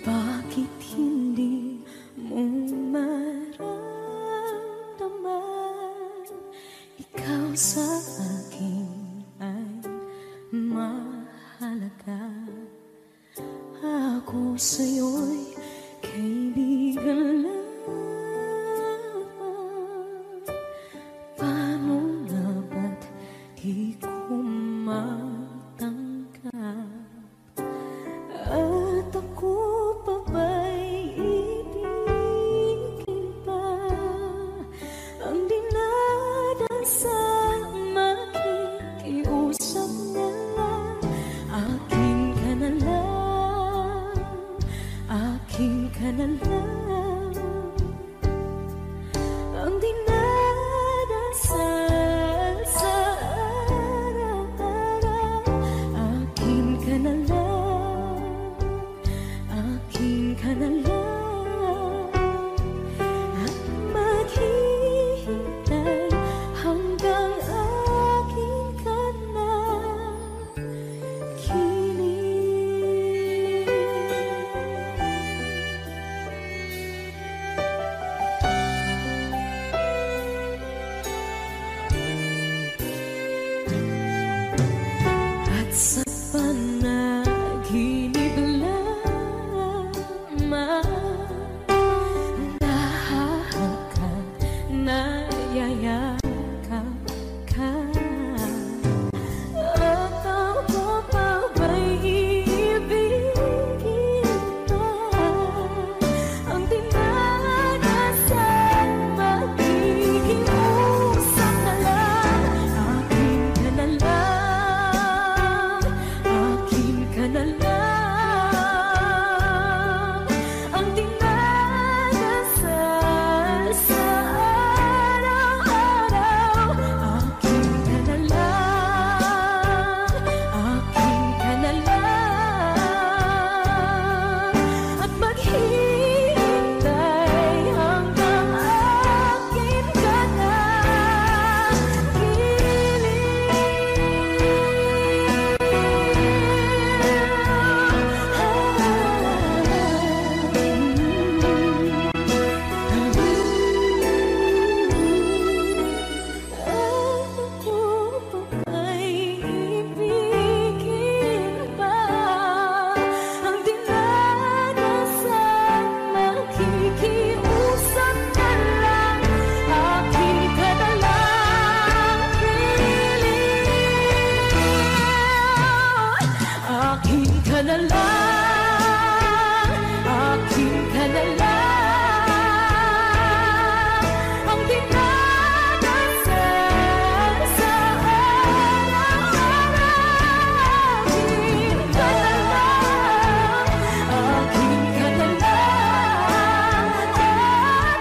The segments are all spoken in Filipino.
Bakit hindi mo maramdaman? Ikaw sa akin ay mahalaga. Ako sa'yo'y kaibigan lang. Paano nga ba't di ko matanggap? At ako pa ba'y ibigin pa? Ang dinadasal makikiusap na lang. Akin ka na lang, akin ka na lang. Ang dinadasal sa araw-araw. Akin ka na lang, akin ka na lang. At maghihintay hanggang akin ka na kilig. At sa panaginip lamang nahahagkan, nayayakap ka. At ako pa ba'y iibigin pa? Ang dinadasal makikiusap na lang. Akin ka na lang, akin ka na lang. Ang dinadasal sa araw-araw. Akin ka na lang, akin ka na lang. At maghihintay hanggang akin ka na Ako pa ba'y ibigin pa? Ang dinadasal makikiusap na lang. Akin ka na lang, kilig. Akin ka na lang, akin ka na lang. Ang dinadasal sa araw-araw. Akin ka na lang, akin ka na lang. At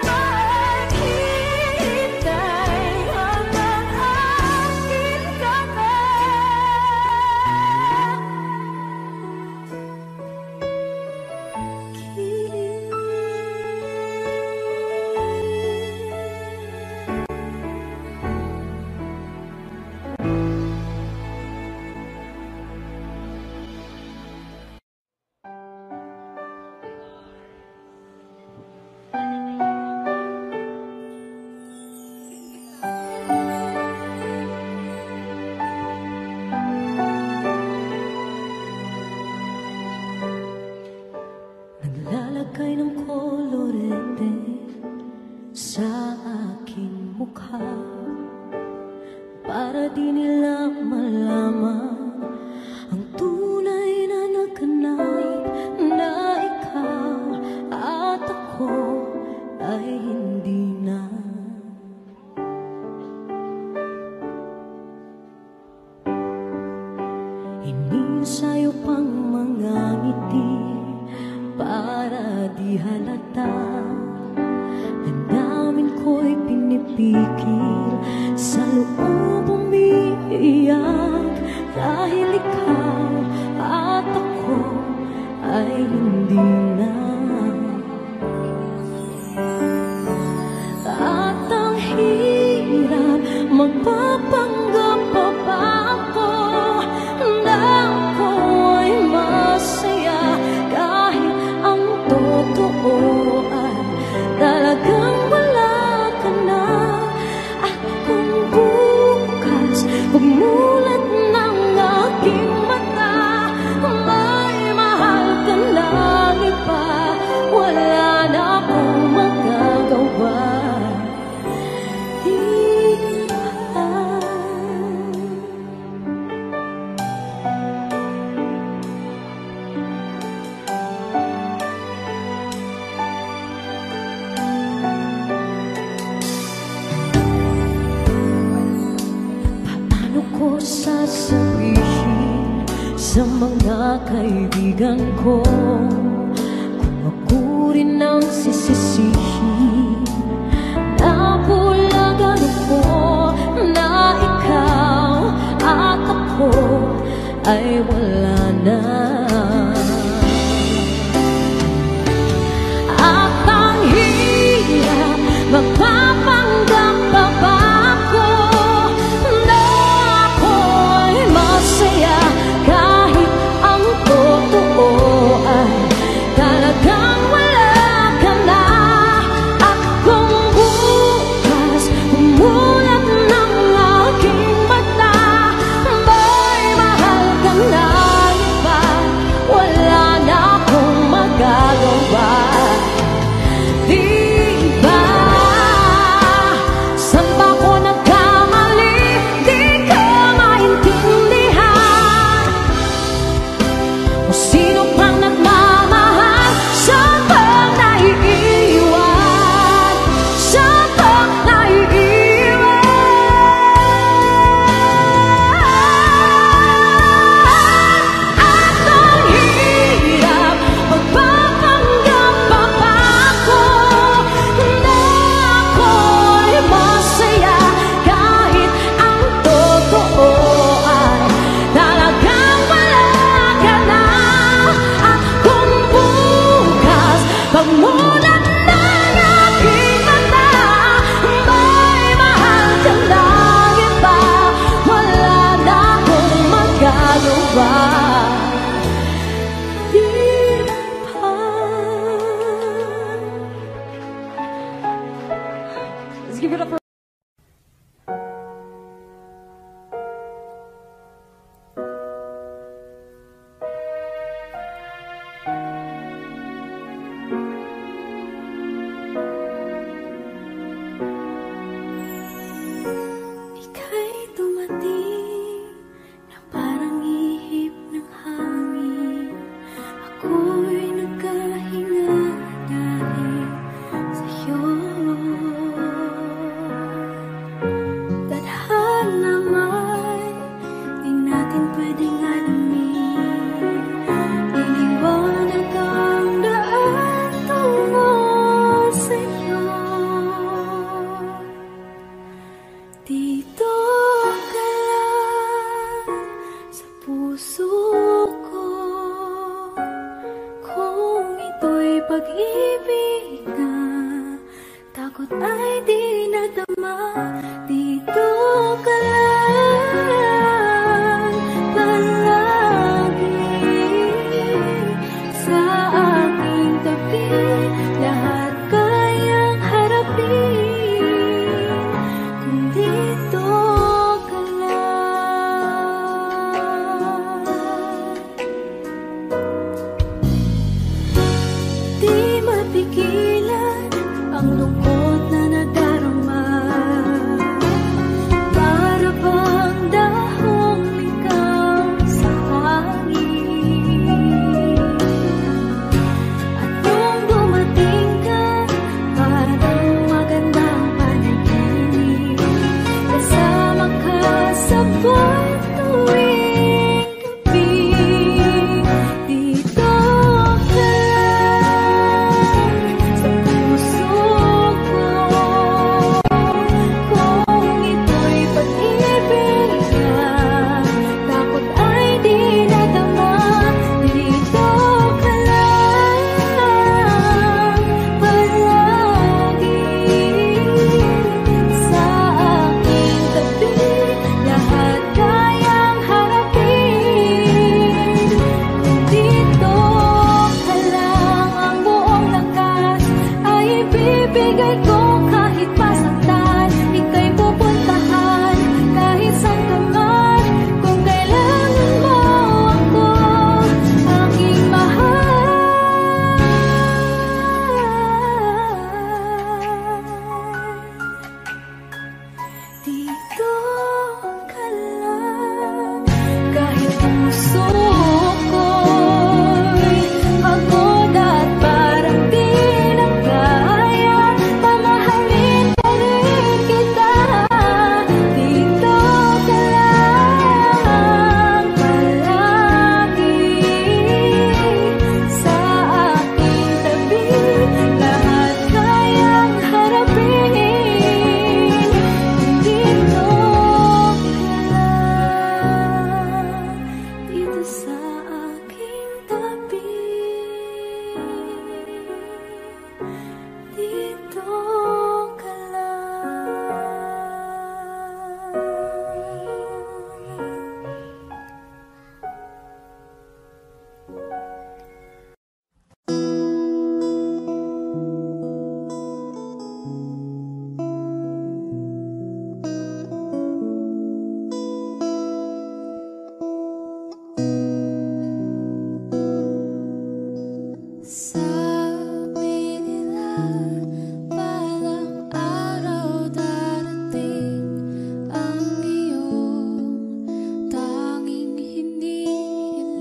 maghihintay hanggang akin ka na naglalagay ng kolorete sa aking mukha para di nila malaman ang tunay na naganap, na ikaw at ako ay hindi na. Inisayo pang mga ngiti para di halata. Ang namin ko'y pinipigil, sa loob umiiyak. Dahil ikaw at ako ay hindi na. At ang hirap magpapanggap pa ba ako na ako ay masaya kahit ang mga kaibigan ko kung ako rin ang sisisihin. Nabulagan ako na ikaw at ako ay wala na. At ang hirap magpapanggap pa ba ako na ako'y masaya kahit ang totoo ay talagang wala ka na. At kung bukas umulan ng aking mata, may mahal ka na iba, wala na akong magagawa. Di ba? Saan ba ako nagkamali? Di ko maintindihan. Kung sino pang nagmamahal, saan bang naiiwan? Saan bang naiiwan? At ang hirap magpapanggap pa ba ako na ako'y masaya kahit ang totoo ay talagang wala ka na. At kung bukas pagmulan ng aking mata, may mahal ka na iba, wala na akong magagawa. Di ba? Let's give it up for ika'y dumating na parang ihip ng hangin. Ako'y nagkahinga dahil sa'yo. Tadhana man, di natin pwedeng alamin. Iniwanag ang daan tungo sa'yo. Dito ka lang sa puso ko, kung ito'y pag-ibig na takot ay di nadama. Dito ka lang palagi sa aking tabi, lahat kayang harapin kung dito ka lang. Di mapigilan ang lungkot na nadala Sabi nila balang araw darating ang iyong tanging hinihiling.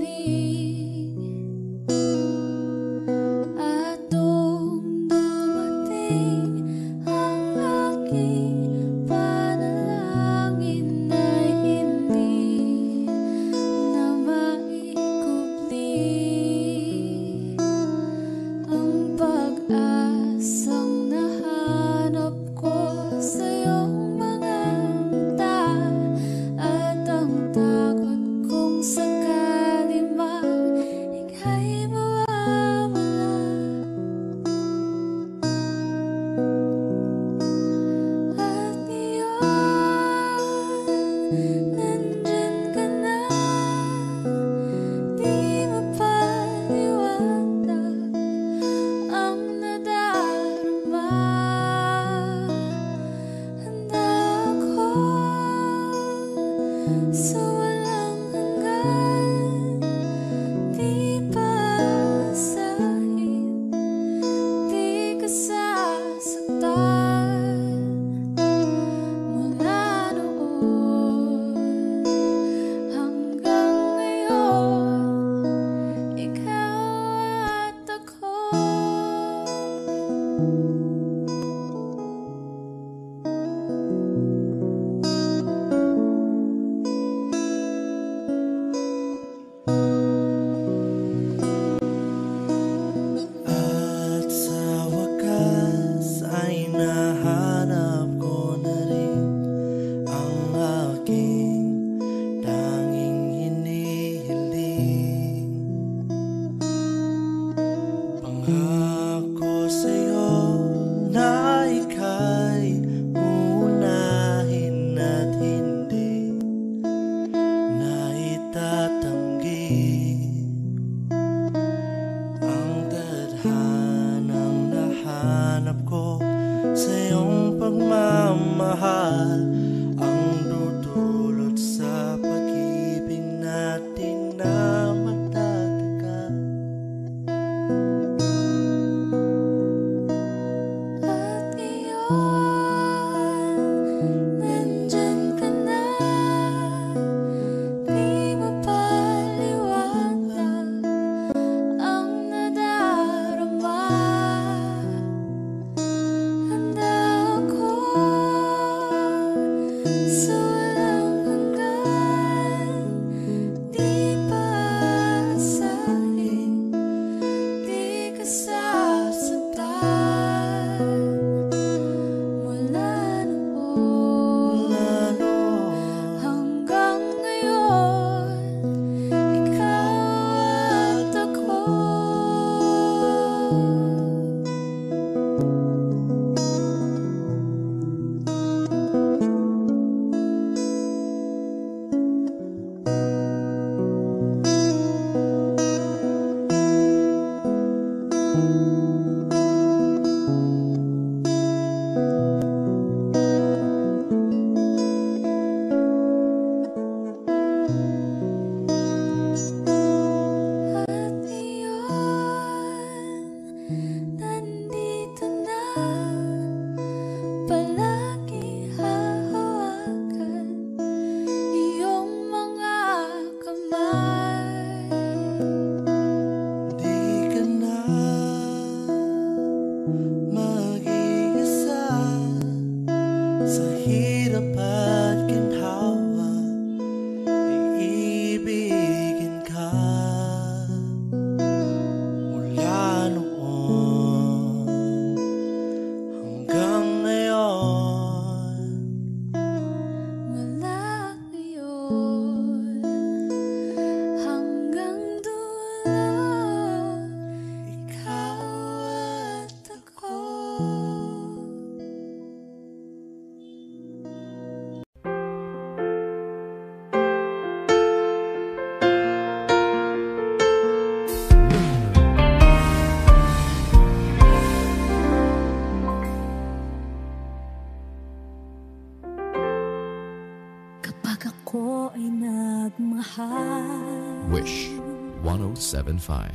107.5.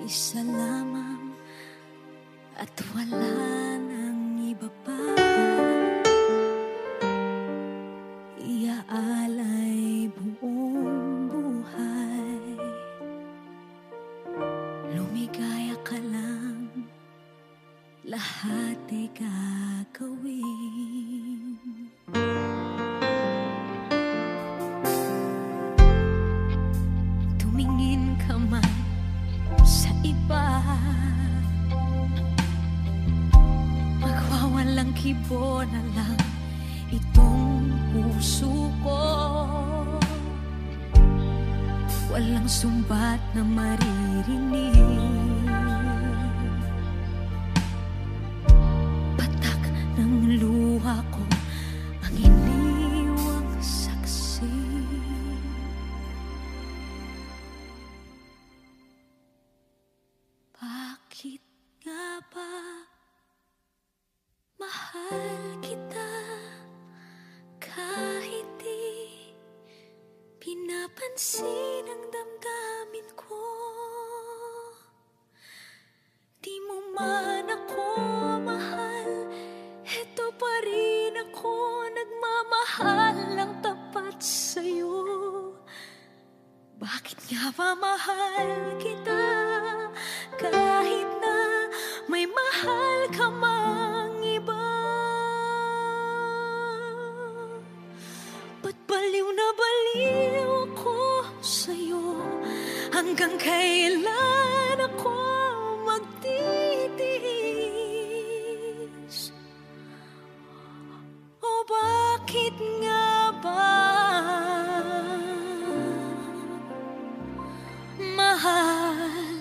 Isa lamang at wala nang iba pa, iaalay buong buhay. Lumigaya ka lang, lahat ay gagawin. Tumingin ka man sa iba, magwawalang kibo na lang itong puso ko. Walang sumbat na maririnig, patak ng luha ko ang iniwang saksi. Bakit nga ba mahal kita kahit di pinapansin ang damdamin ko? Di mo man ako mahal, eto pa rin ako nagmamahal ng tapat sa'yo. Bakit nga ba mahal kita kahit na may mahal ka mang iba? Ba't baliw na baliw ako sa'yo? Hanggang kailan ako magtitiis? O bakit nga ba mahal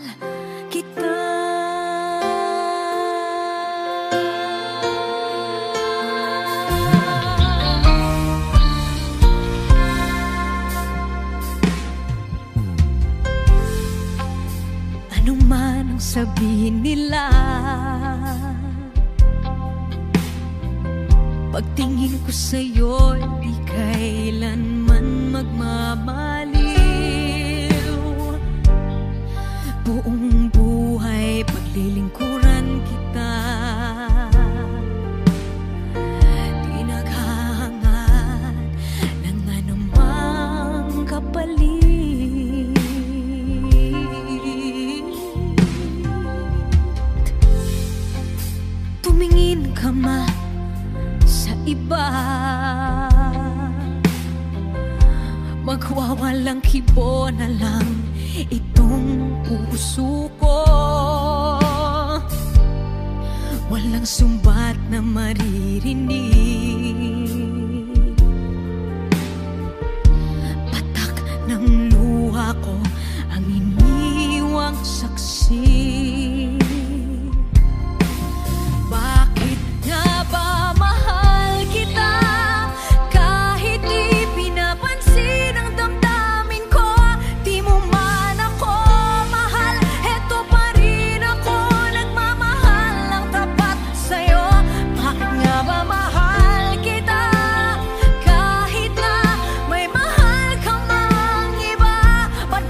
kita? Ano man ang sabihin nila, pagtingin ko sa'yo, di kailanman magmamaliw. Buong buhay paglilingkuran kita, di naghahangad ng anumang kapalit. Tumingin ka man sa iba, magwawalang kibo na lang itong puso ko. Walang sumbat na maririnig, patak ng luha ko ang iniwang saksi. Bakit nga ba mahal kita kahit di pinapansin ang damdamin ko? Di mo man ako mahal, eto pa rin ako nagmamahal ng tapat sa'yo. Bakit nga ba mahal kita kahit na may mahal ka mang iba? Ba't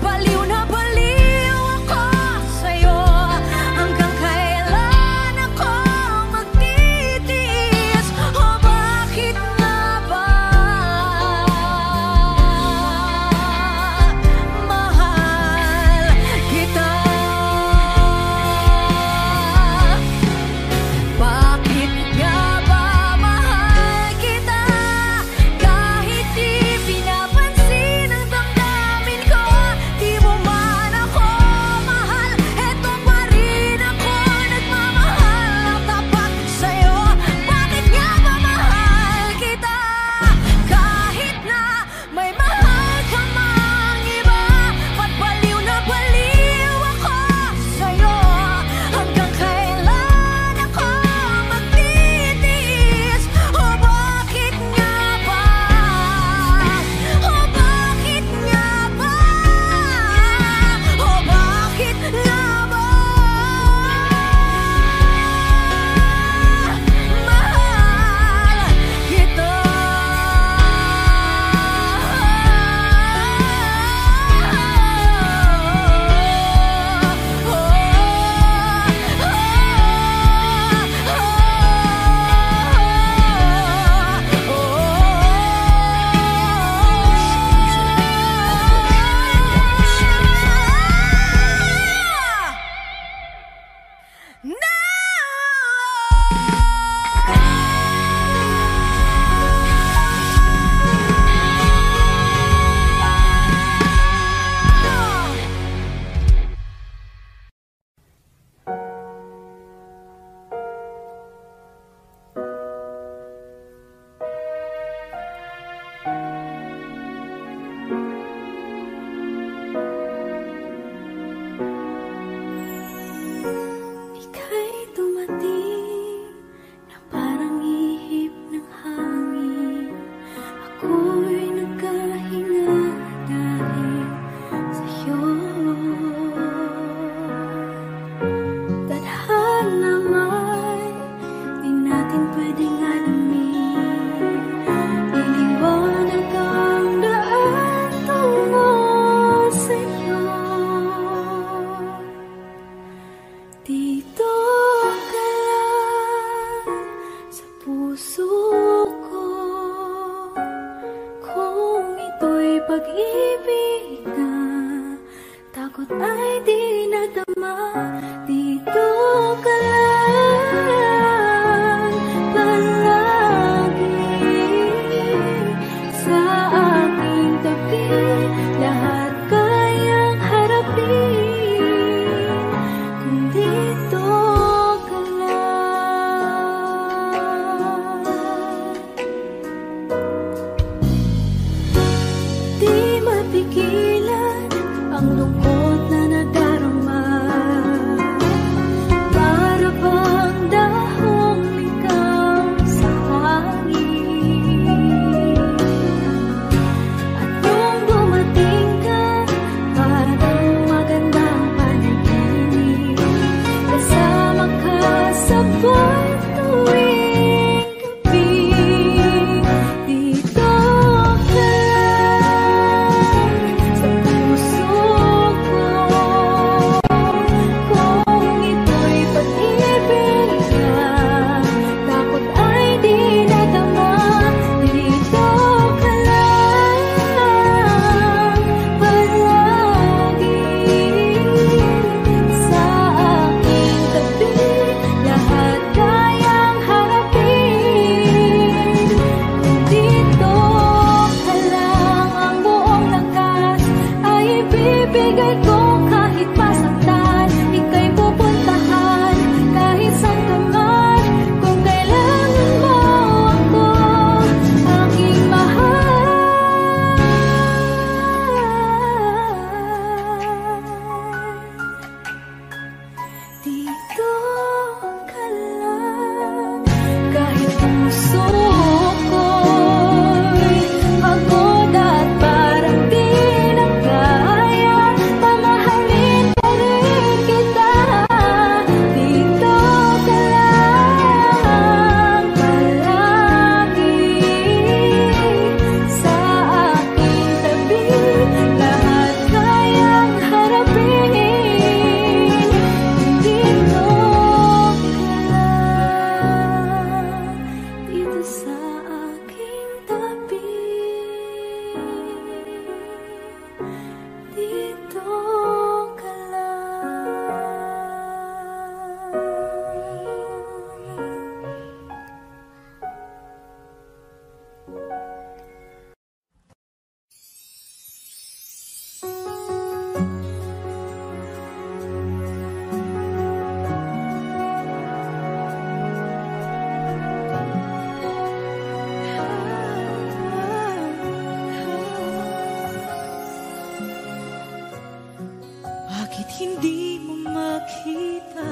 Hindi mo makita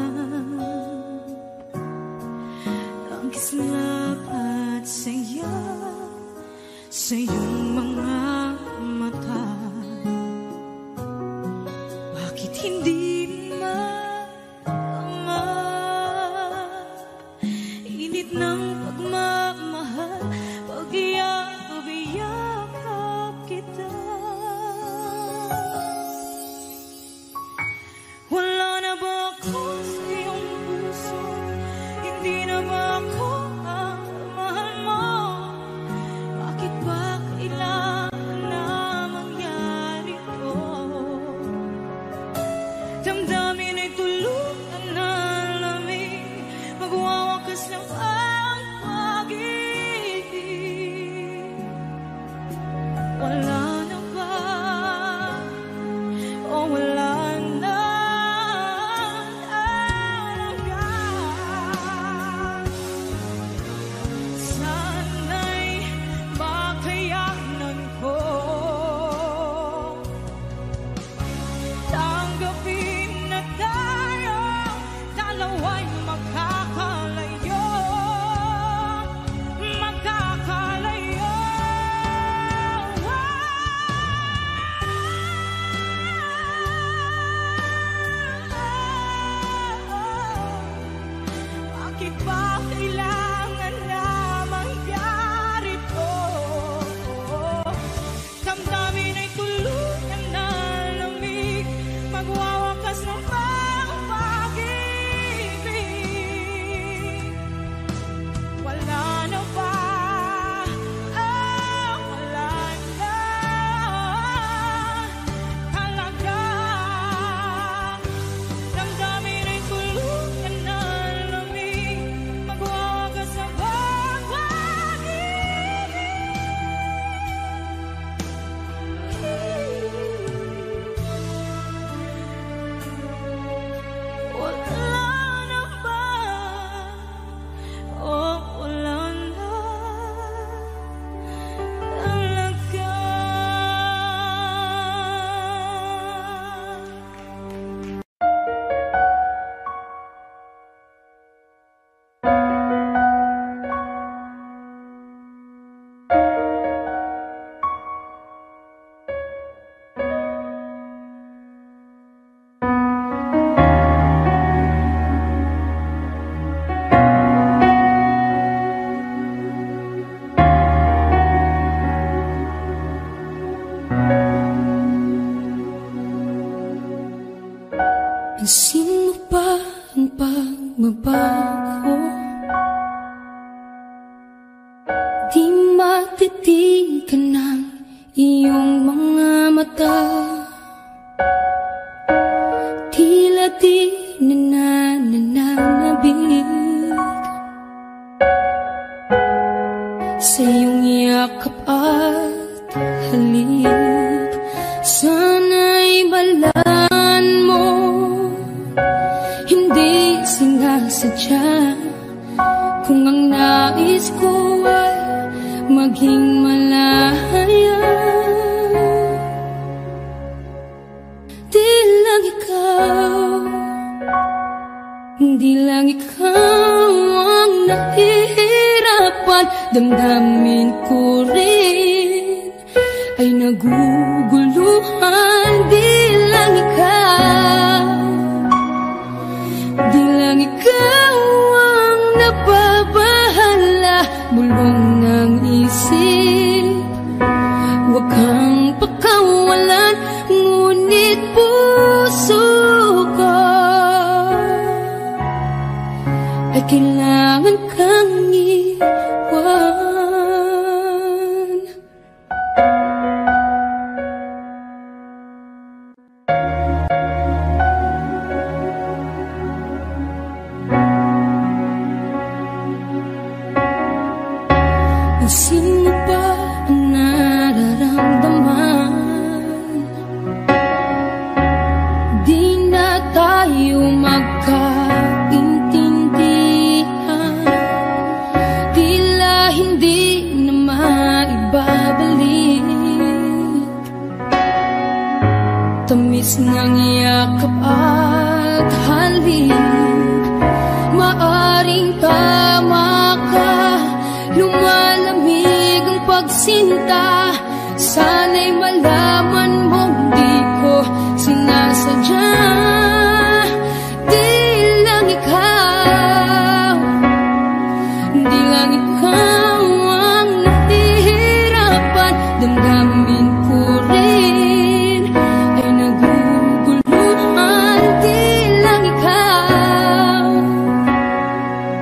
ang kislap at saya sa iyong mga mata. Bakit hindi maama init ng pagmamahal pag iyakap kita? Wala na ba ako sa iyong puso? Hindi na ba ako ang mahal mo? Bakit ba kailangan na mangyari to? Damdamin ay tuluyan na lamig, magwawakas lang ang pag-ibig. Wala na ba? O wala na? Tanggapin na Pansin mo ba ang pagbabago? Di matitingnan ng iyong mga mata. Tila di nananabig sa iyong yakap at halik. Sana'y balaan mo, hindi sinasadya. Kung ang nais ko ay maging malaya, di lang ikaw, di lang ikaw ang nahihirapan. Damdamin ko rin ay naguguluhan. Di lang ikaw, di lang ikaw ang nababahala. Bulong ng isip, huwag kang pakawalan, ngunit puso ko ay kailangan kang iwan. Pansin mo ba ang nararamdaman? Di na tayo magkaintindihan. Tila hindi na maibabalik tamis ng yakap at halik. Maaring tama ka, lumalamig ang pagsinta. Sana'y malaman mong di ko sinasadya. Di lang ikaw, di lang ikaw ang nahihirapan. Damdamin ko rin ay naguguluhan. Di lang ikaw,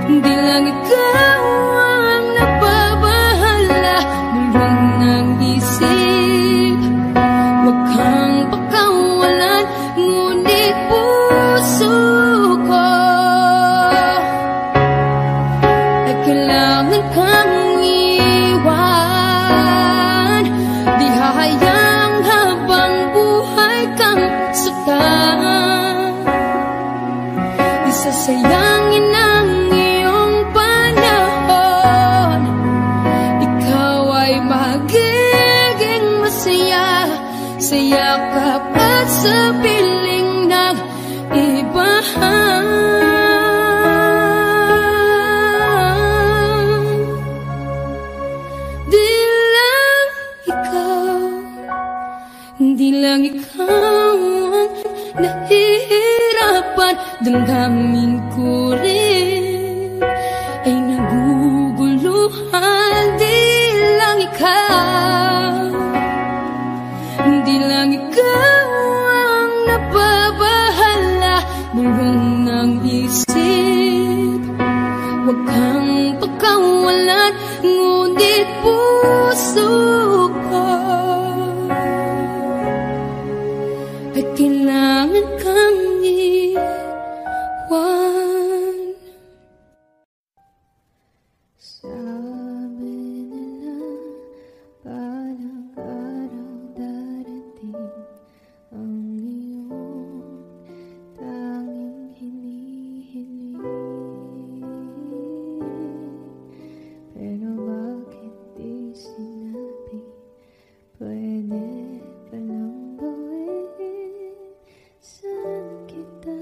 di lang ikaw ang nababahala. Bulong ng isip, huwag kang pakawalan, ngunit puso ko ay kailangan kang iwan. Di hahayang habang buhay kang saktan. Isasayangin ang iyong panahon. Ikaw ay magiging masaya sa yakap at sa piling ng iba. Di lang ikaw, di lang ikaw ang nahihirapan. Damdamin ko rin ay naguguluhan. Di lang ikaw, di lang ikaw ang nababahala. Bulong ng isip, huwag kang pakawalan, ngunit puso ko ay kailangan kang iwan. Sabi nila balang araw darating ang iyong tanging hinihiling. Pero bakit di sinabi? Pwede palang gawin. Saan kita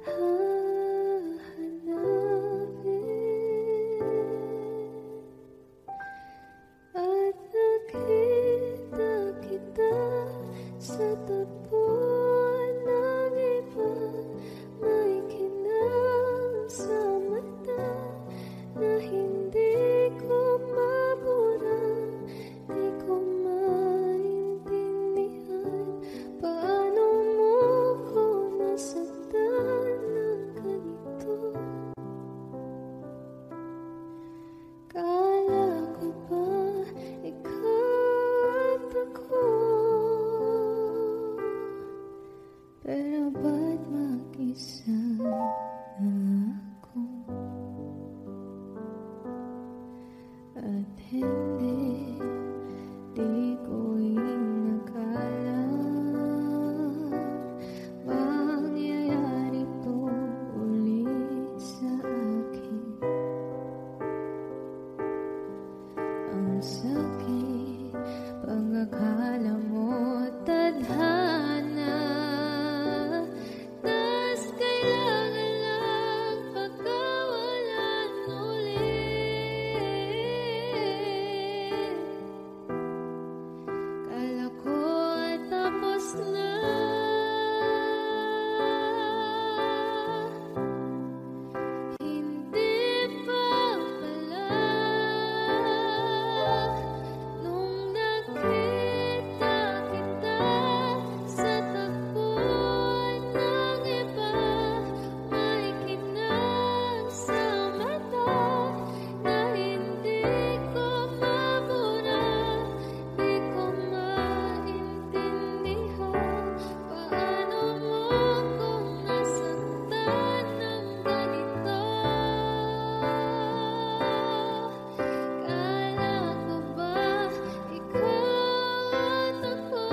hanapin? Pero ba't mag-isa na ako? At hindi, di ko inakala mangyayari to ulit sa akin. Ang sakit, pag-akala mo tadhana, tas kailangan lang pagkawalan ulit. Kala ko tapos na, hindi pa pala. Nung nakita kita sa tagpuan ng iba, may kinang sa mata na hindi ko mabura. Di ko maintindihan paano mo kung nasaktan ng ganito. Kala ko ba ikaw at ako?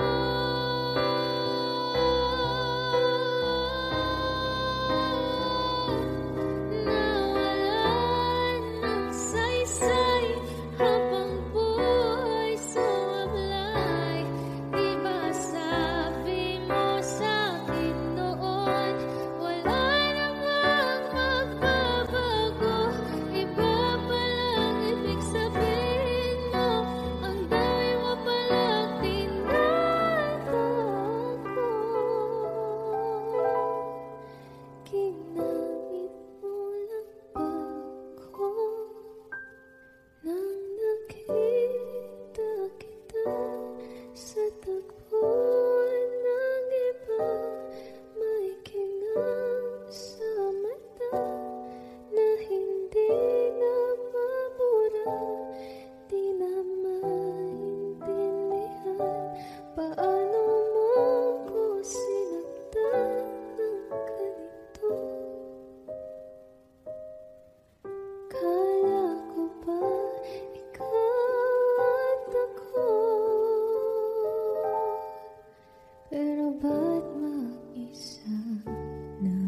Nawalan ng saysay habang buhay sumablay. Di ba sabi mo sa'kin noon, wala namang magbabago? Iba palang ibig sabihin mo, ang dami mo palang tinatago. Ginamit mo lang ba ako? Nang nakita kita sa tagpuan ng iba, may kinang sa mata na hindi na mabura. Di na maintindihan paano mo ko sinaktan ng ganito. Kala ko ba ikaw at ako? Pero ba't mag-isa na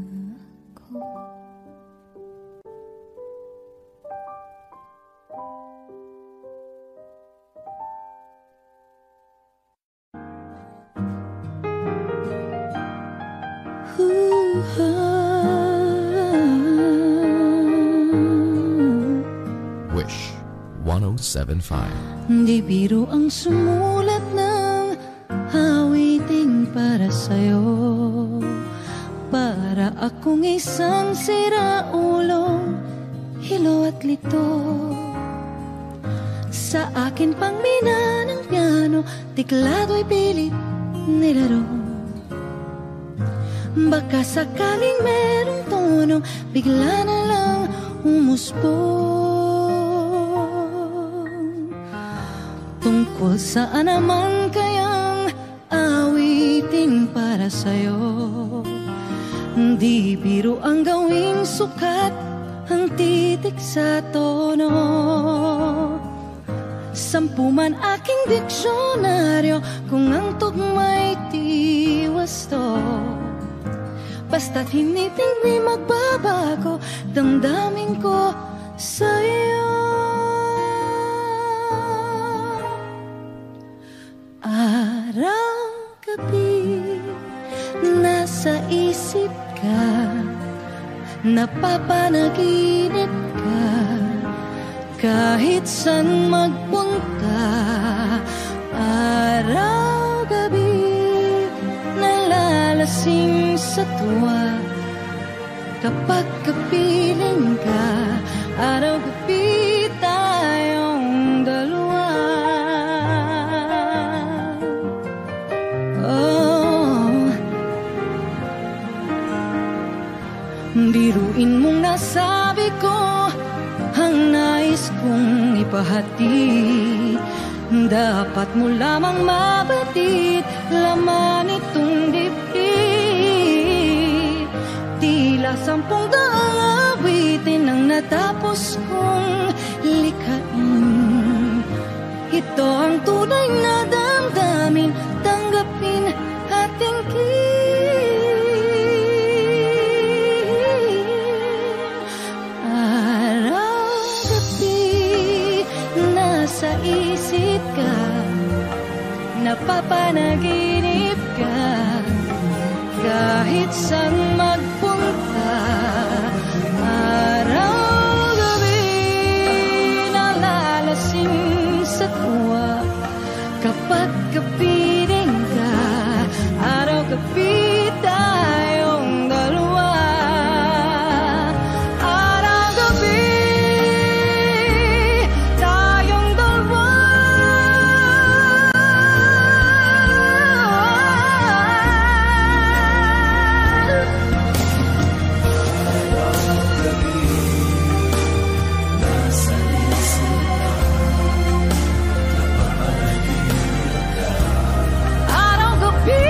ako? Wish 107.5. Di biro ang sumulat ng awiting para sa'yo. Para akong isang siraulong hilo at lito. Sa akin pang mina ng piano, tiklado'y pilit nilaro. Baka sakaling merong tono, bigla na lang umusbong. Tungkol saan naman kayang awiting para sa'yo? Di biro ang gawing sukat ang titik sa tono. 10 man aking diksyonaryo kung ang tugma'y tiwasto. Basta't hiniting di magbabago damdamin ko sa'yo. Araw-gabi nasa isip ka, napapanaginip ka, kahit saan magpunta. Araw-gabi nalalasing sa tuwa, kapag kapiling ka. Araw-gabi tayong dalawa. Biruin mong nasabi ko ang nais kong ipahatid. Dapat mo lamang mabatid laman itong dibdib. 10 awitin ang natapos kong likhain. Ito ang tunay na damdamin, tanggapin at tingin. Araw-gabi nasa isip ka, napapanaginip ka, kahit saan magpunta. Araw-gabi nalalasing sa tuwa, kapag kapiling ka. Araw-gabi tayong dalawa. Araw-gabi tayong dalawa. Araw-gabi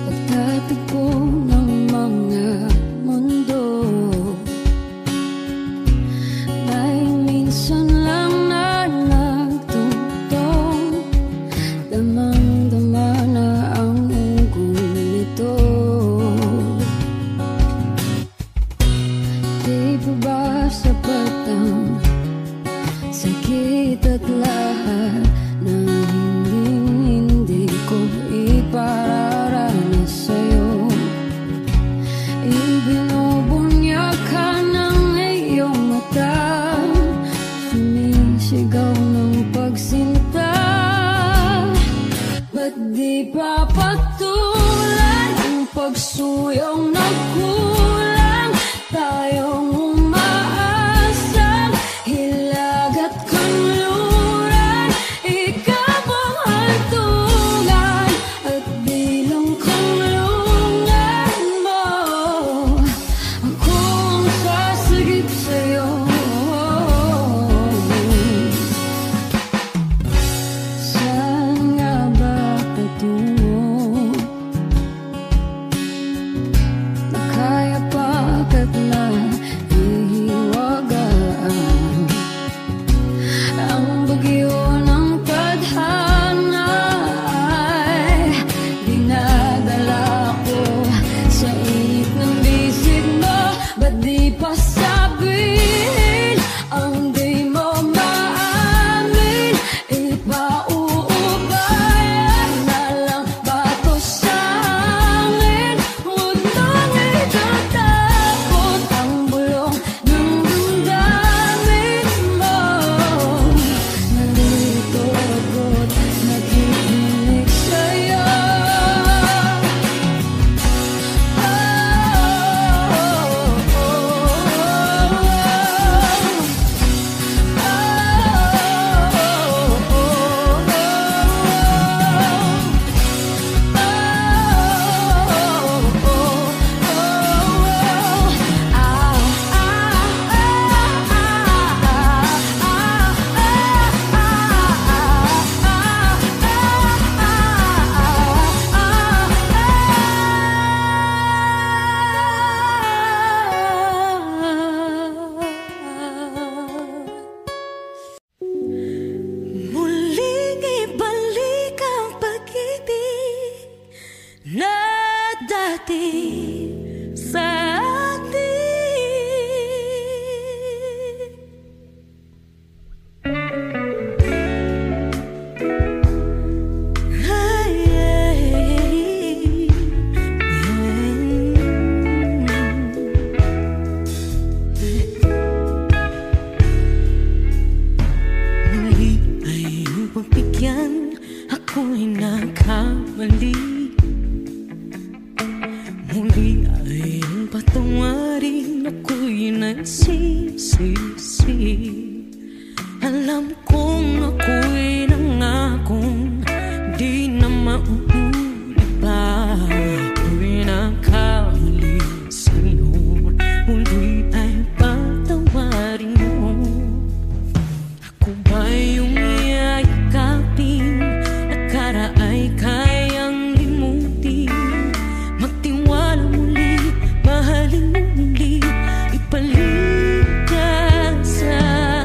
Pagtatagpo ng mga mundo, may minsan lang na nagtutong, damang-dama na ang unggoy nito. Di ba ba sapat ang sakit at lahat ng hindi ko ipararanas sa'yo? Ibinubunyag ka ng iyong mata, sumisigaw ng pagsinta. Ba't di pa patulan ang pagsuyong nagkulang? Tayong umaasang hilag at kanluran, ikaw ang hantungan at bilang kanlungan mo. Ako ang sasagip sa'yo. Saan nga ba patungo? Nakaya pagkat nahihiwagaan ang bagyo ng tadhana ay dinadala ko sa init ng bisig mo. Ba't di pa sabihin ang di mo maamin? Ipauubayan na lang ba to sa akin? Huwag nang itatakot ang bulong ng damdamin mo. Nandito ako't nakikinig sa'yo. Muling ibalik ang pag-ibig na dati sa atin. Muli ay pagbigyan, ako'y nagkamali. Muli ay patawarin, ako'y nagsisisi. Alam kong ako'y nangakong di na mauulit pa. Ako'y nagkamali sa'yo, muli ay patawarin mo. Ako ba yung yayakapin, nakaraay kayang limutin? Magtiwala muli, mahalin mo muli, ibalik ka sa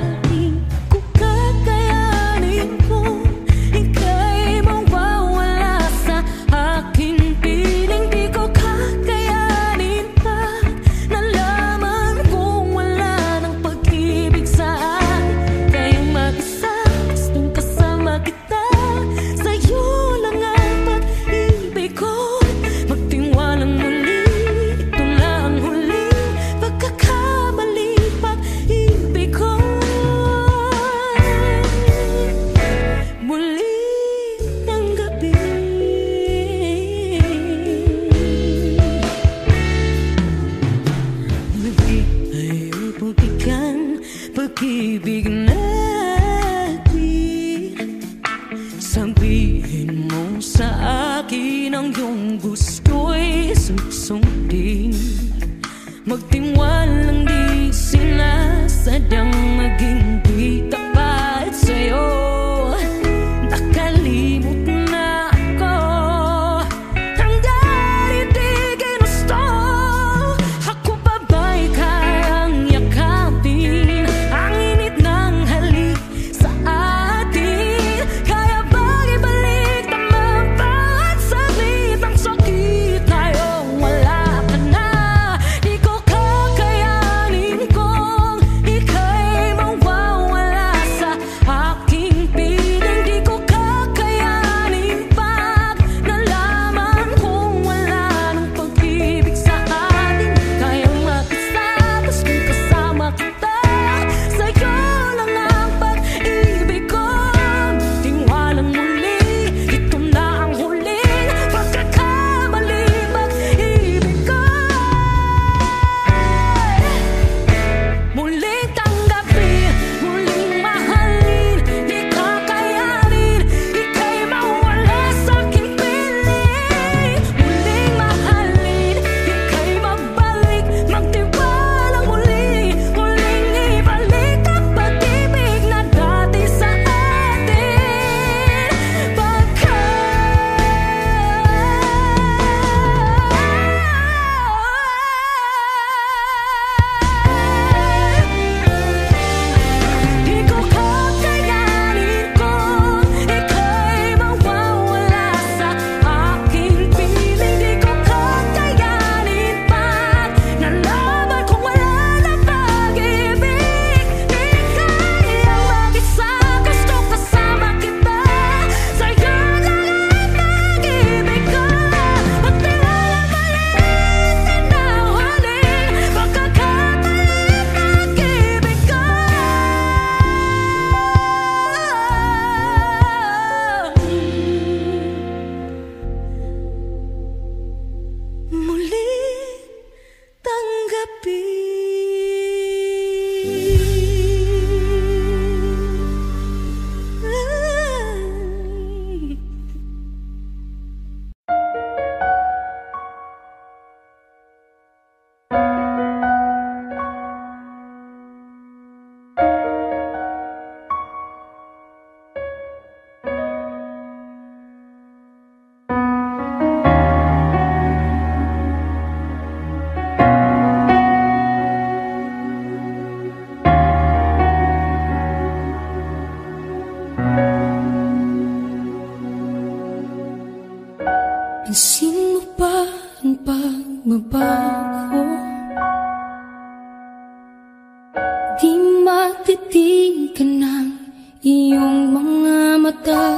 akin. Kung kakayanin ko, ika'y mawawala sa aking piling. Di ko kakayanin pa, nalaman kong wala ng pag-ibig sa akin. Kayang mag-isa, gustong kasama kita, sa'yo lang ang pag-ibig ko. Magtiwalang muli, ito lang ang huling pagkakamali, pag-ibig ko. Muli ng gabi, muli ay pagbigyan, pag-ibig natin. Sabihin mo sa akin ang iyong gusto'y susundin. Magtiwalang di sinasadyang maging di tapat sa'yo. Nakalimot na ako Pansin mo ba ang pagbabago? Di matitig ka ng iyong mga mata.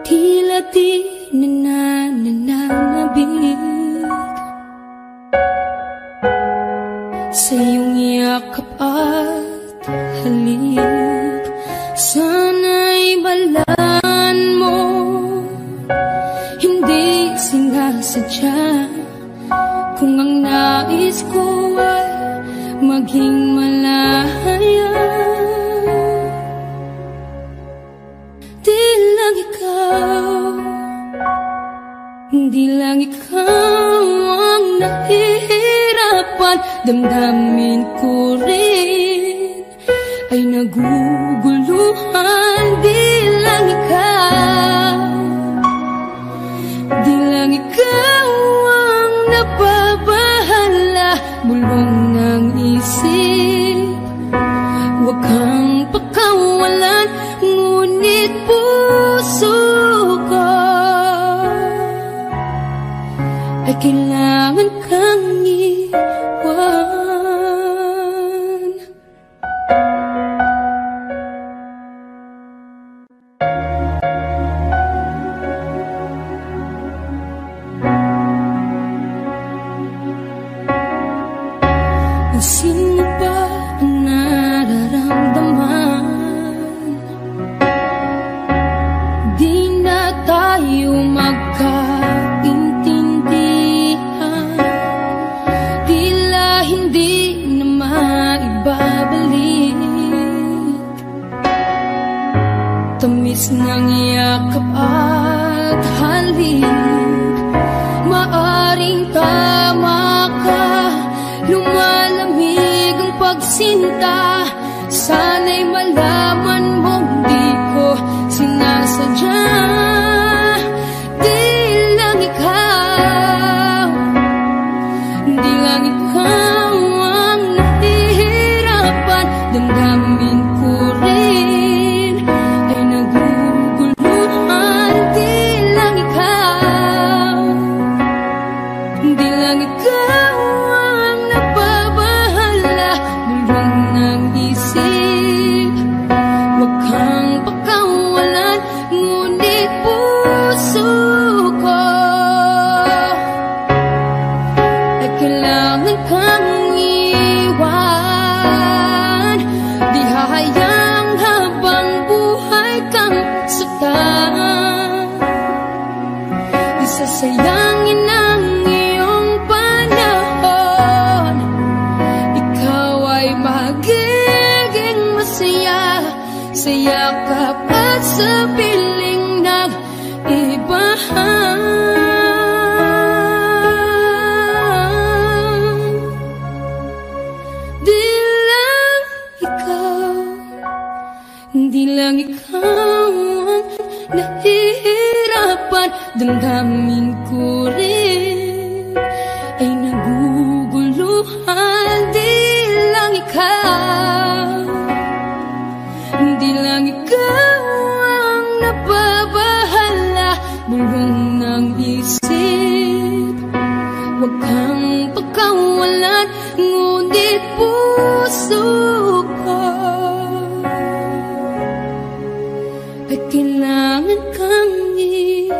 Tila di nananabig sa iyong yakap at halik. Sana'y balaan mo, hindi sinasadya. Kung ang nais ko ay maging malaya, di lang ikaw, di lang ikaw ang nahihirapan. Damdamin ko rin ay naguguluhan. Di lang ikaw, di lang ikaw ang nababahala. Bulong ng isip, huwag kang pakawalan. Ngunit puso ko ay kailangan kang iwan. Pansin mo ba ang nararamdaman? Di na tayo magkaintindihan. Tila hindi na maibabalik tamis ng yakap at halik. Maaring tama ka, lumalamig ang pagsinta. Sana'y malaman mong di ko sinasadya. Di lang ikaw, di lang ikaw ang nahihirapan. Damdamin ko rin ay naguguluhan. Di lang ikaw, di lang ikaw ang nababahala. Bulong ng isip, huwag kang pakawalan. Ngunit puso ko ay kailangan kang iwan. Di hahayang habang buhay kang saktan. Di sasayangin ang iyong panahon. Ikaw ay magiging masaya sa yakap at sa piling ng ibahan. Di lang ikaw, di lang ikaw ang nahihirapan. Damdamin ko rin ay naguguluhan. Di lang ikaw, di lang ikaw ang nababahala. Bulong ng isip, huwag kang pakawalan. Ngunit puso ko ay kailangan kang iwan.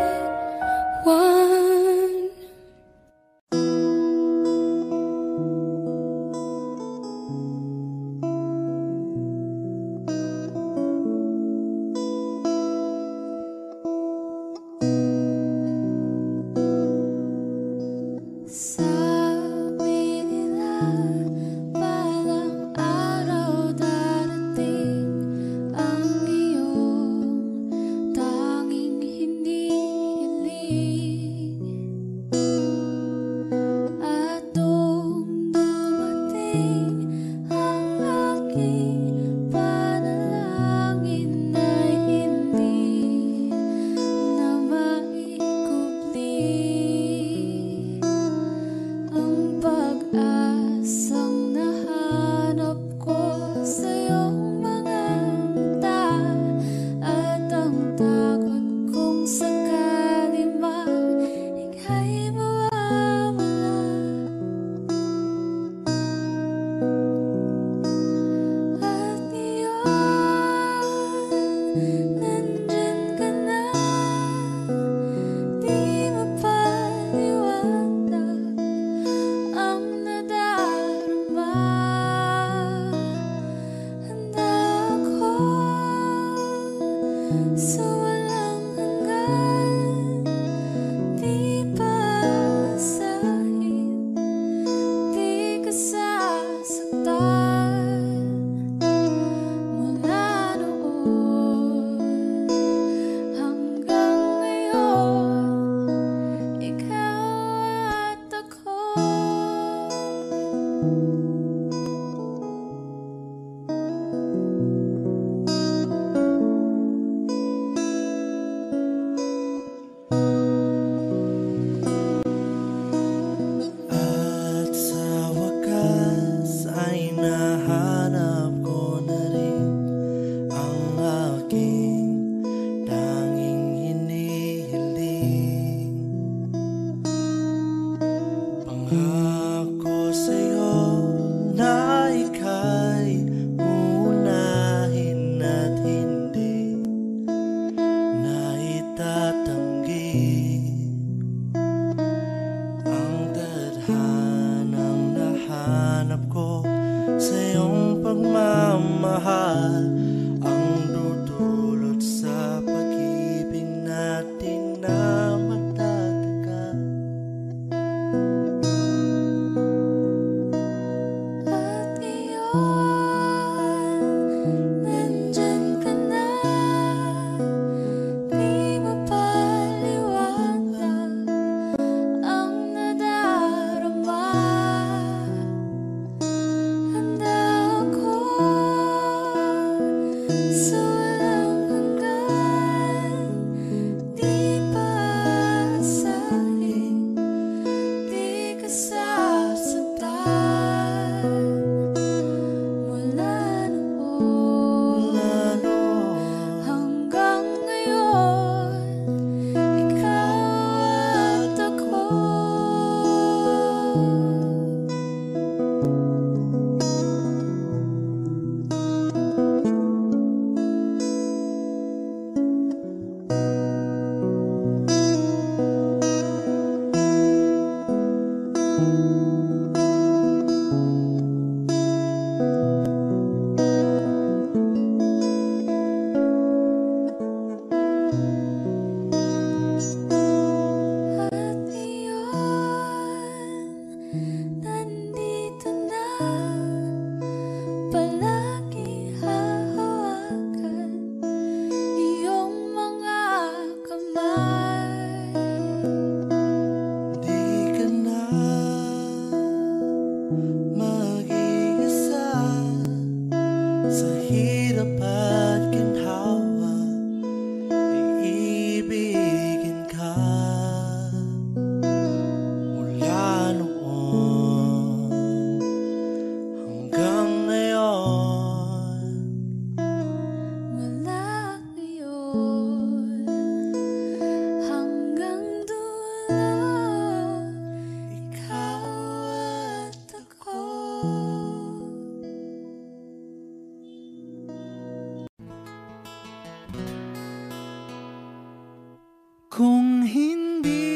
hindi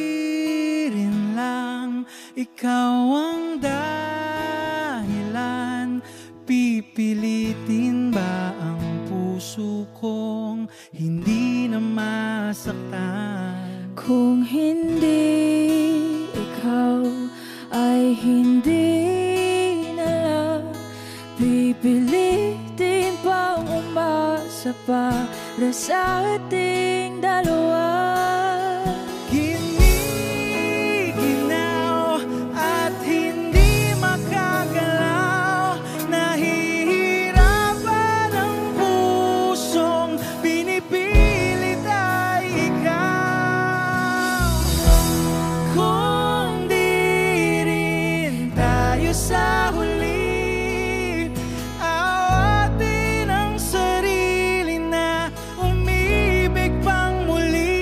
rin lang ikaw ang dahilan, pipilitin ba ang puso kong hindi na masaktan? Kung hindi ikaw ay hindi na lang, pipilitin bang umasa para sa ating dalawa? Giniginaw at hindi makagalaw, nahihirapan ang pusong pinipilit ay ikaw. Kung di rin tayo sa huli, awatin ang sarili na umibig pang muli.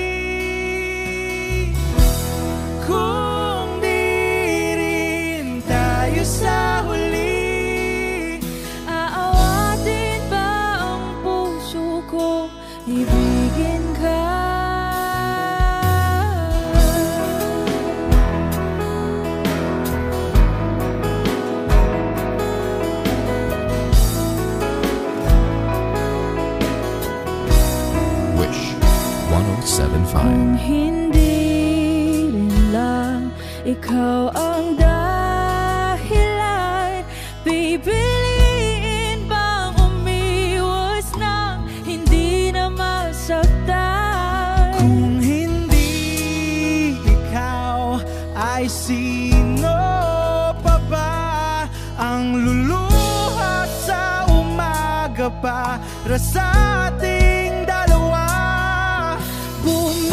Kung di rin tayo sa huli, Aawatin ba ang puso ko, ibigin ka? Wish 1075. Kung hindi rin lang ikaw ang dahilan, pipiliin bang umiwas nang hindi na masaktan? kung hindi ikaw ay sino pa ba ang luluha sa umaga para sa ating dalawa? Bumibitaw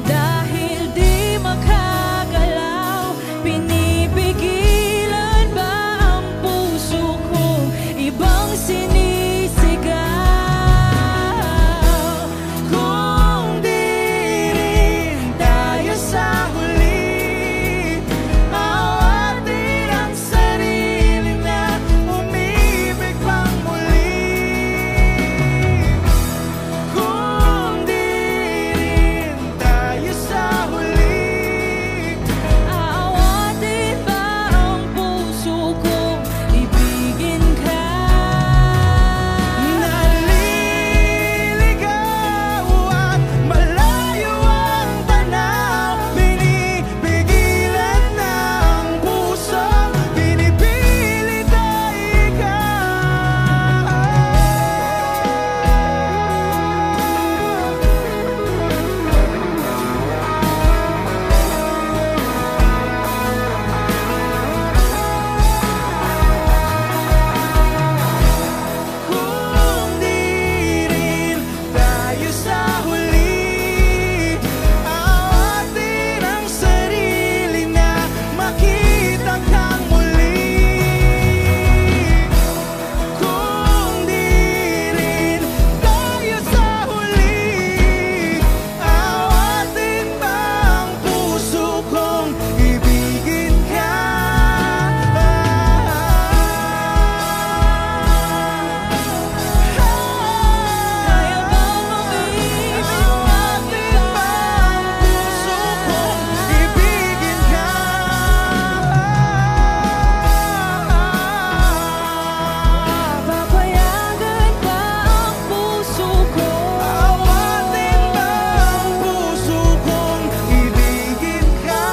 dahil di makagalaw, pinipigilan ba ang puso ko, ibang sinisigaw? Kung di rin tayo sa huli, awatin ang sarili na umibig pang muli. Kung di rin tayo sa huli, Aawatin ba ang puso ko, ibigin ka? naliligaw at malayo ang tanaw, pinipigilan ng puso, pinipilit ay ikaw. Kung di rin tayo sa huli, awatin ang sarili na makita kang muli. Kung di rin tayo sa huli, awatin ba ang puso kong ibigin ka? Kaya bang umibig Awatin ba ang puso kong ibigin ka? Papayagan ba ang puso ko? Awatin ba ang puso kong ibigin ka?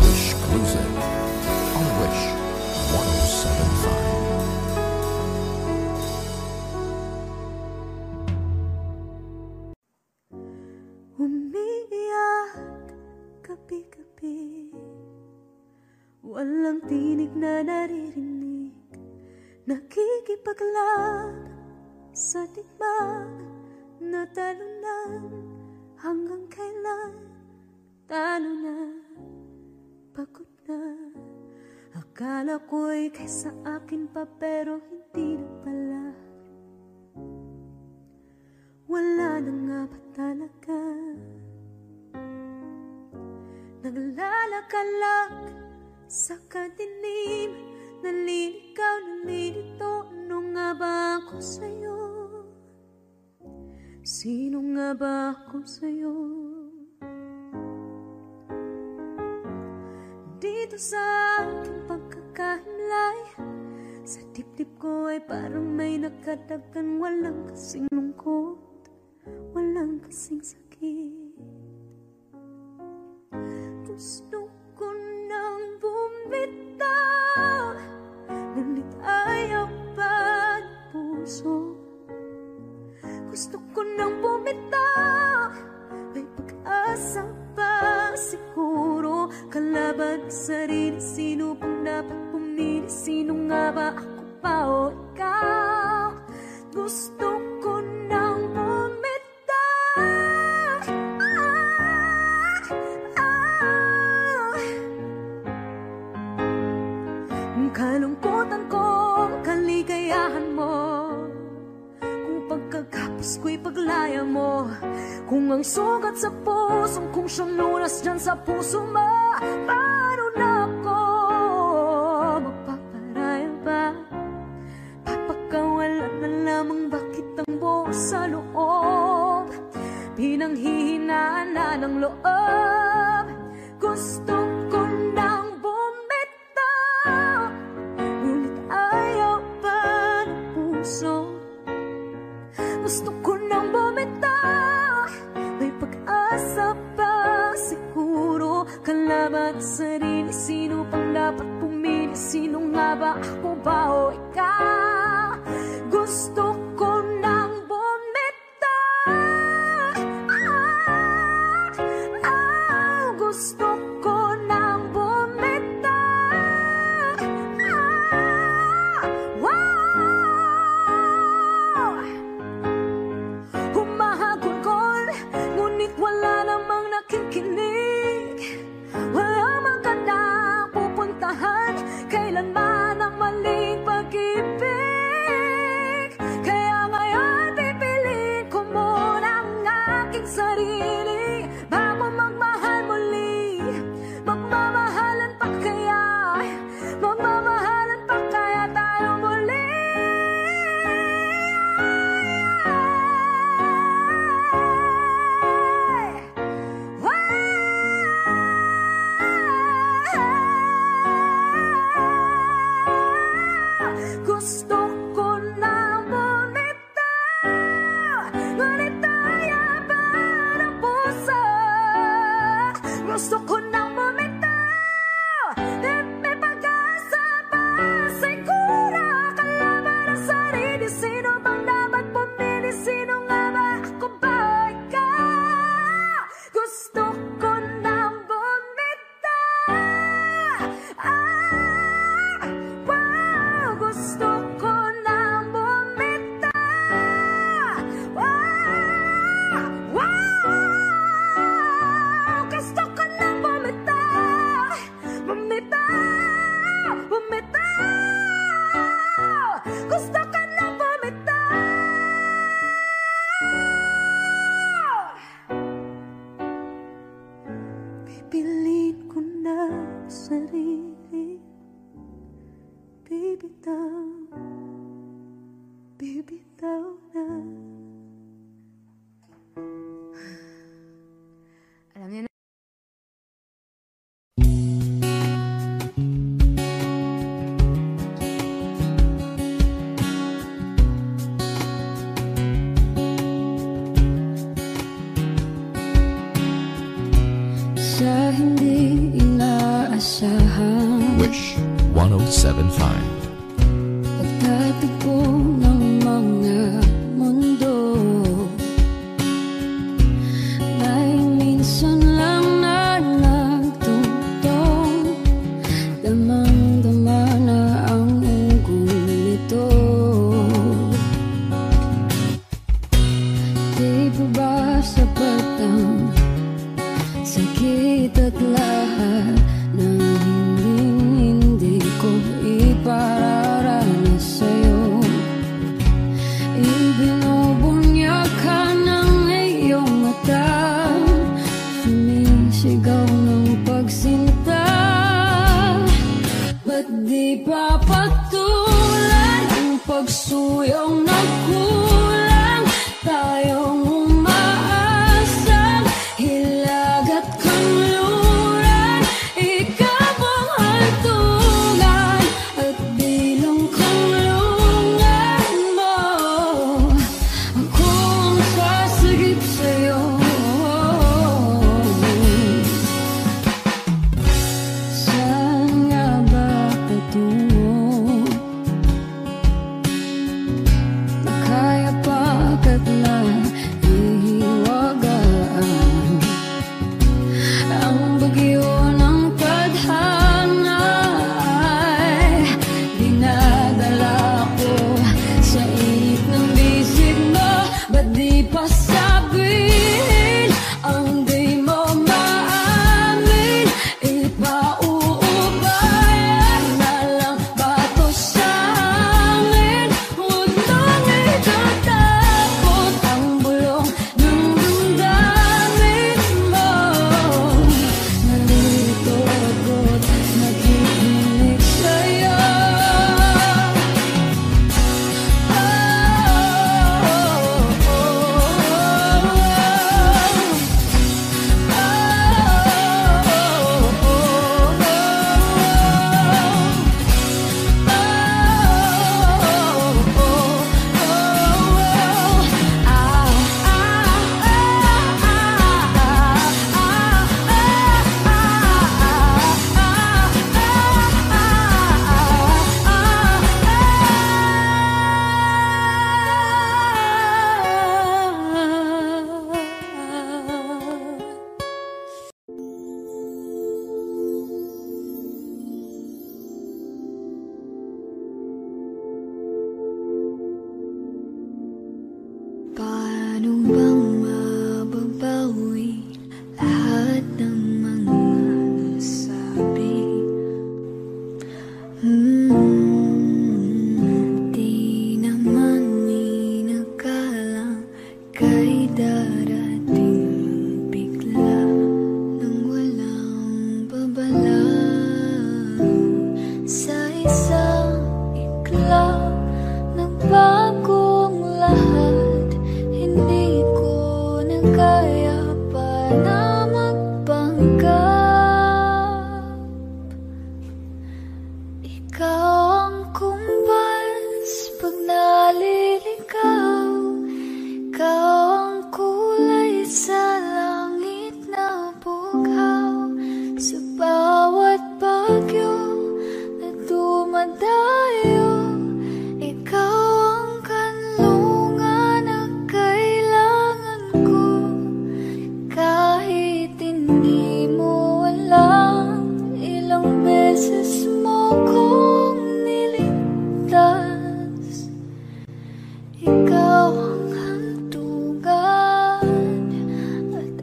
Wish Cruiser on Wish 1075. Umiiyak gabi-gabi, walang tinig na naririnig, nakikipaglaban sa digmaan, natalunan hanggang kailan, talo na, pagod na. Akala ko'y kaysa akin pa pero hindi na pala. Wala na nga ba talaga? Naglalakalak sa kadilim, naliligaw, nalilito. Ano nga ba ako sa'yo? Sino nga ba ako sa'yo? Dito sa aking pagkakahimlay, sa dibdib ko ay parang may nakadagan. Walang kasing lungkot, walang kasing sakit. Gusto ko nang bumitaw, ngunit ayaw pa ng puso. Gusto ko nang bumitaw, may pag-asa pa siguro. Kalaban sa sarili, sino pang dapat pumili? Sino nga ba, ako pa o ikaw? Gusto ko nang bumitaw, kalungkutan ko, kaligayahan mo. Kung pagkagapos ko'y paglaya mo, kung ang sugat sa pusong kung siyang lunas dyan sa puso mo, paano na ako magpaparaya ba? Papakawalan na lamang bakit ang buo sa loob, pinanghihinaan na ng loob. Gusto ko nang bumitaw, ngunit ayaw pa ng puso. Gusto ko nang bumitaw, may pag-asa pa siguro. Kalaban sa sarili, sino pang dapat pumili? Sino nga ba, ako ba o ikaw? Gusto ko nang bumitaw, gusto ko nang bumitaw, humahagulgol, ngunit wala namang nakikinig. Walang magandang pupuntahan, kailanman ang maling pag-ibig. Kaya ngayon pipiliin ko muna ang aking sarili bago magmahal muli. Magmamahalan pa kaya, magmamahalan pa kaya tayo muli? Gusto ko nang bumitaw, ngunit ayaw pa ng puso. Gusto ko nang bumitaw, may pag-asa pa siguro. Kalaban ang sarili, sino bang dapat pumili? Sino nga ba, ako ba o ikaw? Gusto ko nang bumitaw, gusto ko nang bumitaw, gusto ko nang bumitaw, bumitaw, bumitaw, gusto ko nang bumitaw. Pipiliin ko na sarili, bibitaw, bibitaw na. Alam niyo na. Sa hindi inaasahan, Wish 1075. pagtatagpo ng mga mundo, may minsan lang na nagtungtong, damang-dama na ang unggoy nito. Di ba ba sapat ang sakit at lahat ng hindi ko ipararanas sa'yo? tuyong nagkulang, tayong umaasang hilag at kanluran. Ikaw ang hantungan at bilang kanlungan mo. Ako ang sasagip sa'yo. Saan nga ba patungo? Kaya pagkat lang ihiwagaan ang bagyo ng tadhana ay dinadala ko sa init ng bisig mo. Ba't di pa sabihin ang di mo maamin? Ipauubayan na lang ba to sa hangin? Huwag nang itatakot ang bulong ng damdamin mo. Nalito ako't nakikinig sa'yo. Paano bang mababawi lahat ng mga nasabi? Di naman inakalang kay darating bigla nang walang babala. Sa isang iglap nagbagong lahat. Hindi ko na kaya pa na magpanggap. Ikaw ang kumbas pag naliligaw. Ikaw ang kulay sa langit na bughaw. Sa bawat bagyo na dumadayo, ikaw ang kanlungan na kailangan ko. Kahit hindi mo alam, ilang beses mo kong niligtas. Ikaw ang hantungan at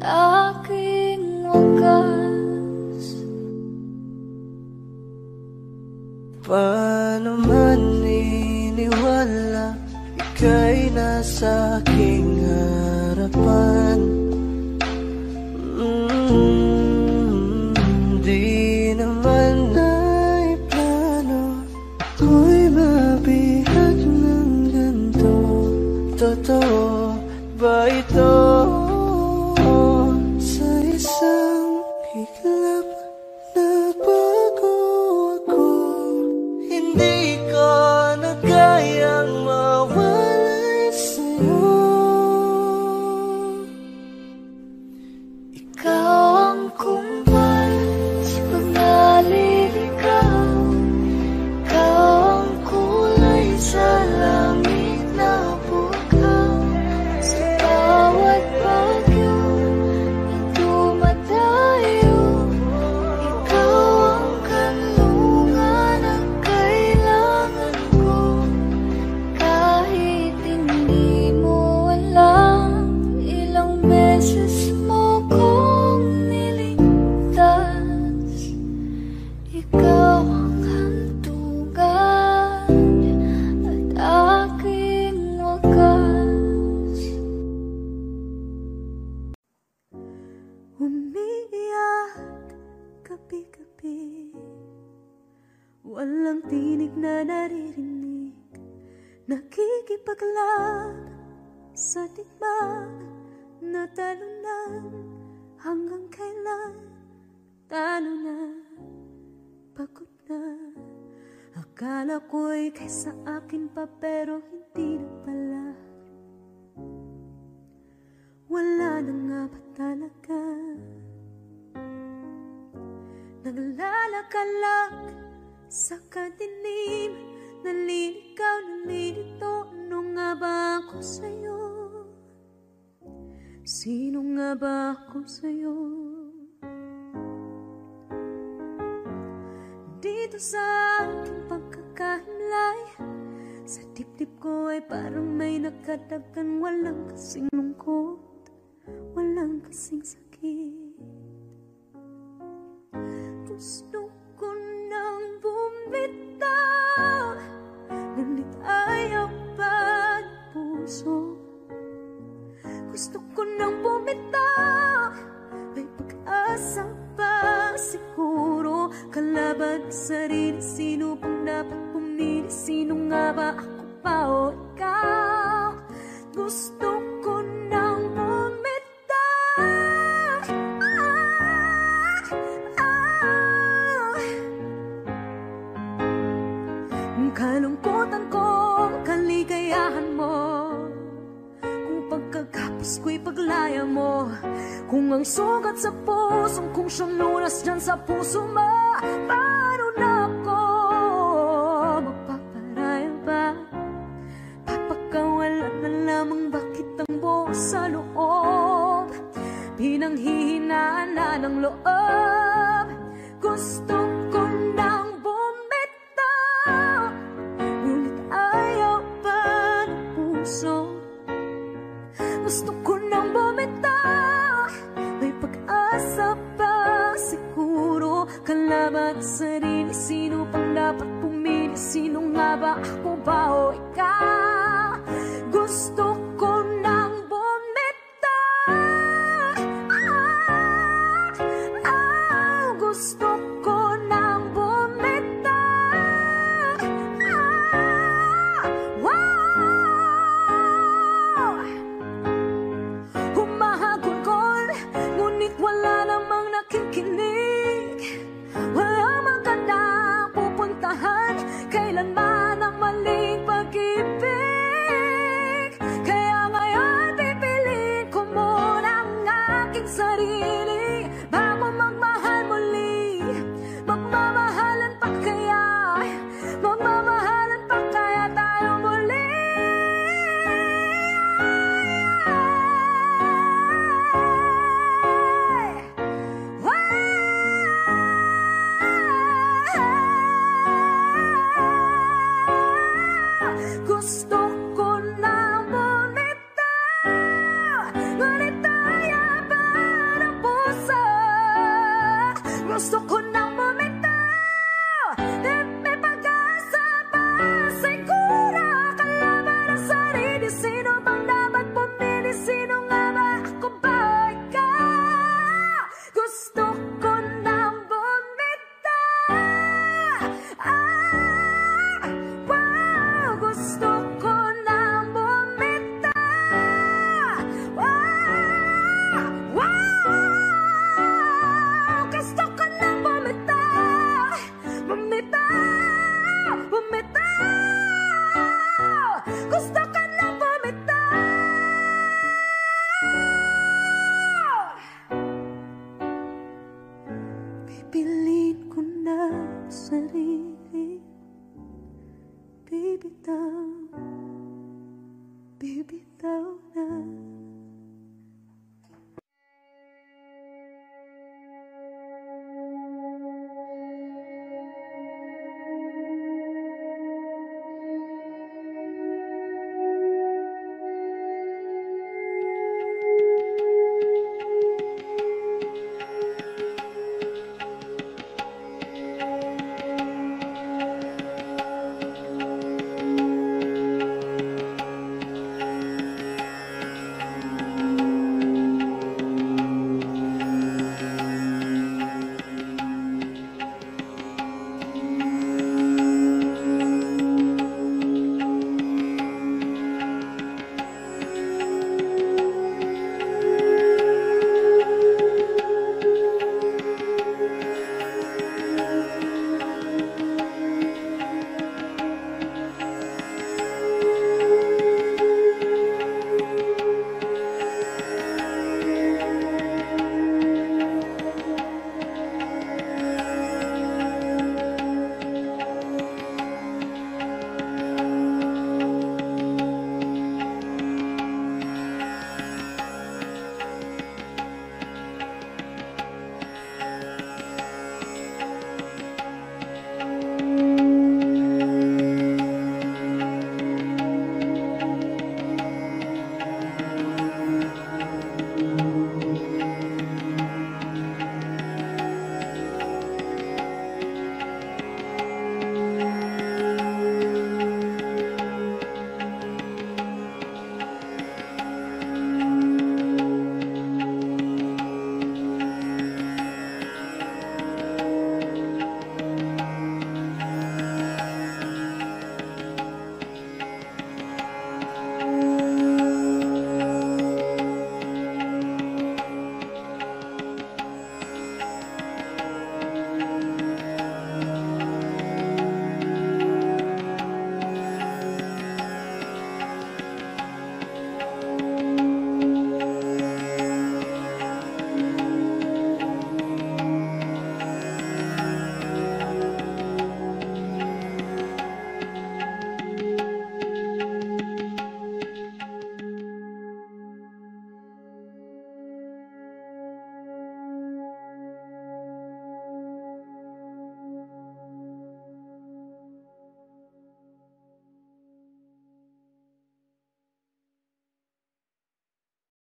aking wagas. Paano man iniwala, ika'y nasa aking harapan. Di naman ay plano ko'y mabihag ng ganito. Totoo ba ito? Sa isang iglap na bago ako, hindi ko na kayang mawalay sa'yo. Ikaw ang kumbas pag naliligaw. Ikaw ang kulay sa langit na bughaw. Sa bawat bagyo na dumadayo, ikaw ang kanlungan na kailangan ko. Kahit hindi mo alam, ilang beses mo kong niligtas. Ikaw ang hantungan at aking wagas. Umiiyak gabi-gabi, walang tinig na naririnig Nakikipaglab sa tikman na talunan. Hanggang kailan talo na, pagod na. Akala ko'y kaysa akin pa, pero hindi na pala. Wala na nga ba talaga? Naglalakalag sa kadilim, naliligaw, nalilito. Ano nga ba ako sa'yo? Sino nga ba ako sa'yo? Dito sa aking pagkakahimlay, sa dibdib ko ay parang may nakadagkan. Walang kasing lungkot, walang kasing sakit. Gusto ko nang bumitaw, ngunit ayaw pa ng puso. Gusto ko nang bumitaw, may pag-asa pa siguro. Kalaban ang sarili, sino pang dapat pumili? Sino nga ba, ako pa o ikaw? Gusto ko nang bumitaw. Kalungkutan ko, kaligayahan mo. Kung pagkagapos ko'y paglaya mo. Kung ang sugat sa pusong kung siyang lunas dyan sa puso mo. Paano na ako magpaparaya ba? Papakawalan na lamang, bakit ang buo sa loob? Pinanghihinaan na ng loob. Gusto ko nang bumitaw, ngunit ayaw pa ng puso. Gusto ko nang bumitaw, may pag-asa pa siguro. Kalaban ang sarili, sino pang dapat pumili? Sino nga ba, ako ba o ikaw? Gusto ko nang gusto ko nang bumitaw. Humahagulgol, ngunit wala namang nakikinig. Wala magandang pupuntahan, kailanman ang maling pag-ibig. Kaya ngayon pipiliin ko muna ang aking sarili bago magmahal muli. Magmamahalan pa kaya? Magmamahalan pa kaya tayo muli? Gusto ko nang bumitaw, ngunit ayaw pa ng puso. Gusto ko nang bumitaw, may pag-asa pa siguro. Kalaban ang sarili, sino bang dapat pumili? Sino nga ba, ako ba o ikaw? Gusto ko nang bumitaw. Gusto ko nang bumitaw. Gusto ko nang bumitaw. Bumitaw. Gusto ko nang bumitaw. Pipiliin ko na sarili. Bibitaw, bibitaw na.